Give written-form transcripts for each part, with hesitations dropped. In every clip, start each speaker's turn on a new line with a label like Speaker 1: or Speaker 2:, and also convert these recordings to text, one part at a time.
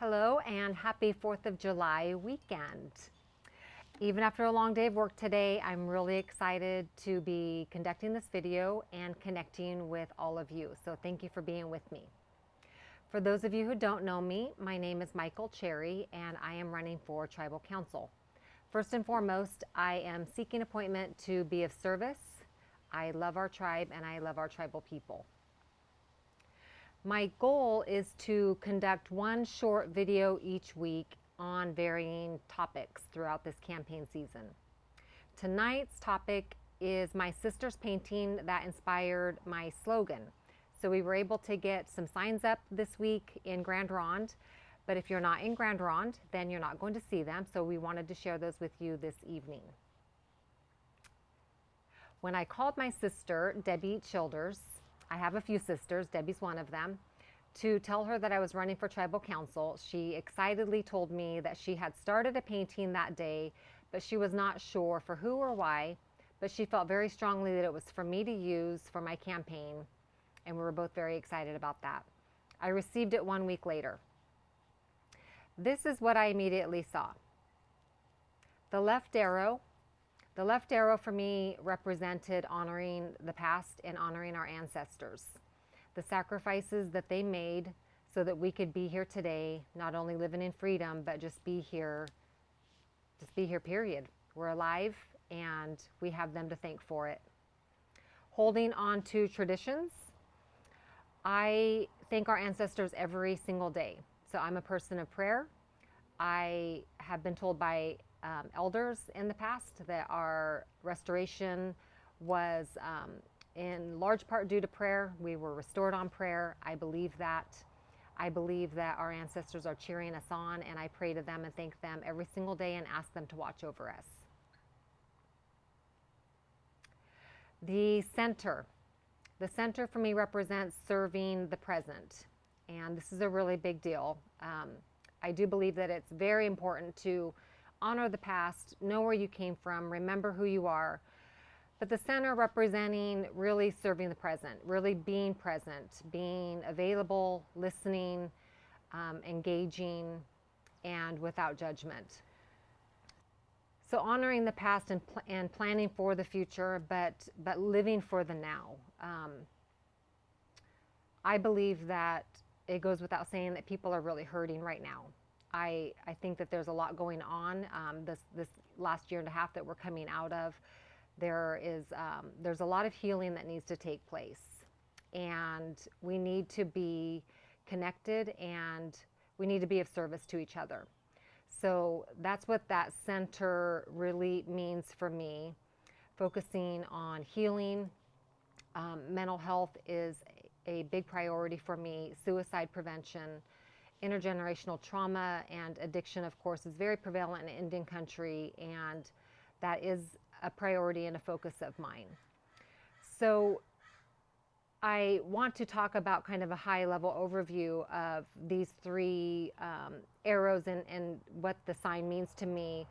Speaker 1: Hello and happy 4th of July weekend. Even after a long day of work today, I'm really excited to be conducting this video and connecting with all of you. So thank you for being with me. For those of you who don't know me, my name is Michael Cherry and I am running for Tribal Council. First and foremost, I am seeking appointment to be of service. I love our tribe and I love our tribal people. My goal is to conduct one short video each week on varying topics throughout this campaign season. Tonight's topic is my sister's painting that inspired my slogan. So we were able to get some signs up this week in Grand Ronde, but if you're not in Grand Ronde, then you're not going to see them. So we wanted to share those with you this evening. When I called my sister, Debbie Childers, I have a few sisters, Debbie's one of them, to tell her that I was running for Tribal Council, she excitedly told me that she had started a painting that day, but she was not sure for who or why, but she felt very strongly that it was for me to use for my campaign, and we were both very excited about that. I received it 1 week later. This is what I immediately saw. The left arrow for me represented honoring the past and honoring our ancestors, the sacrifices that they made so that we could be here today, not only living in freedom, but just be here, period. We're alive and we have them to thank for it. Holding on to traditions, I thank our ancestors every single day. So I'm a person of prayer. I have been told by elders in the past that our restoration was in large part due to prayer. We were restored on prayer. I believe that. I believe that our ancestors are cheering us on, and I pray to them and thank them every single day and ask them to watch over us. The center for me represents serving the present, and this is a really big deal. I do believe that it's very important to honor the past, know where you came from, remember who you are, but the center representing really serving the present, really being present, being available, listening, engaging, and without judgment. So honoring the past and planning for the future, but living for the now. I believe that it goes without saying that people are really hurting right now. I think that there's a lot going on this last year and a half that we're coming out of. There's a lot of healing that needs to take place, and we need to be connected and we need to be of service to each other. So that's what that center really means for me, focusing on healing. Mental health is a big priority for me. Suicide prevention, intergenerational trauma and addiction, of course, is very prevalent in Indian country, and that is a priority and a focus of mine. So I want to talk about kind of a high-level overview of these three arrows and what the sign means to me,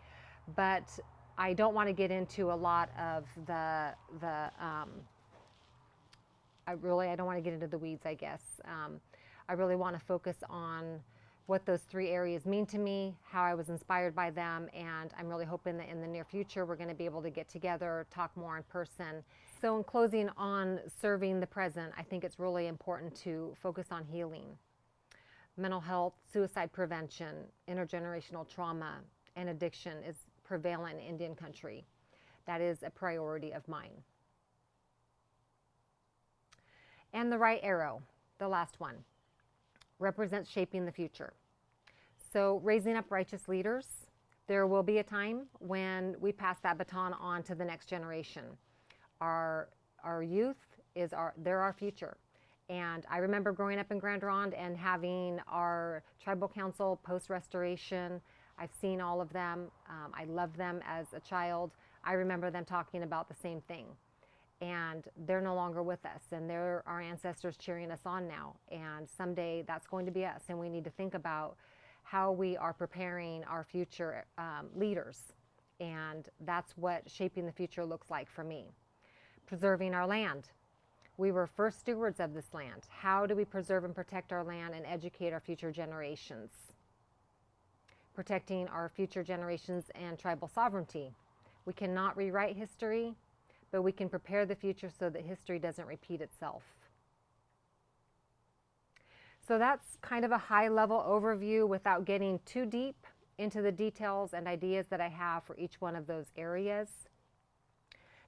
Speaker 1: but I don't want to get into a lot of I don't want to get into the weeds, I guess. I really want to focus on what those three areas mean to me, how I was inspired by them, and I'm really hoping that in the near future we're going to be able to get together, talk more in person. So in closing on serving the present, I think it's really important to focus on healing. Mental health, suicide prevention, intergenerational trauma, and addiction is prevalent in Indian country. That is a priority of mine. And the right arrow, the last one, represents shaping the future. So raising up righteous leaders, there will be a time when we pass that baton on to the next generation. Our youth they're our future. And I remember growing up in Grand Ronde and having our tribal council post-restoration. I've seen all of them. I loved them as a child. I remember them talking about the same thing. And they're no longer with us, and they're our ancestors cheering us on now, and someday that's going to be us, and we need to think about how we are preparing our future leaders, and that's what shaping the future looks like for me. Preserving our land. We were first stewards of this land. How do we preserve and protect our land and educate our future generations? protecting our future generations and tribal sovereignty. We cannot rewrite history, but we can prepare the future so that history doesn't repeat itself. So that's kind of a high-level overview without getting too deep into the details and ideas that I have for each one of those areas.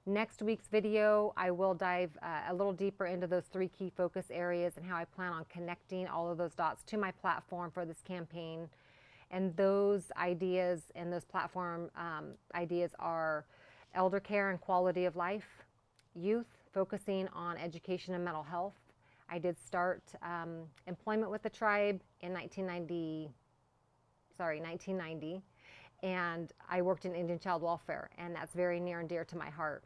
Speaker 1: Next week's video, I will dive a little deeper into those 3 key focus areas and how I plan on connecting all of those dots to my platform for this campaign. And those ideas and those platform ideas are elder care and quality of life, youth, focusing on education and mental health. I did start employment with the tribe in 1990, and I worked in Indian child welfare, and that's very near and dear to my heart.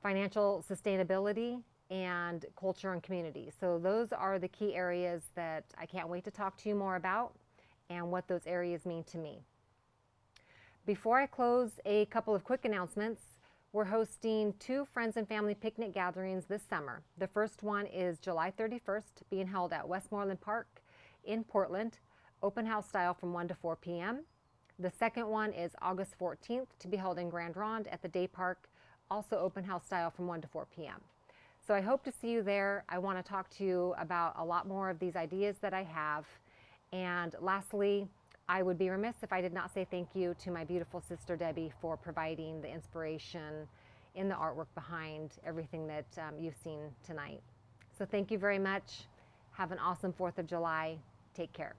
Speaker 1: Financial sustainability and culture and community. So those are the key areas that I can't wait to talk to you more about and what those areas mean to me. Before I close, a couple of quick announcements. We're hosting 2 friends and family picnic gatherings this summer. The first one is July 31st, being held at Westmoreland Park in Portland, open house style from 1 to 4 p.m. The second one is August 14th, to be held in Grand Ronde at the Day Park, also open house style from 1 to 4 p.m. So I hope to see you there. I want to talk to you about a lot more of these ideas that I have. And lastly, I would be remiss if I did not say thank you to my beautiful sister Debbie for providing the inspiration in the artwork behind everything that you've seen tonight. So thank you very much. Have an awesome 4th of July. Take care.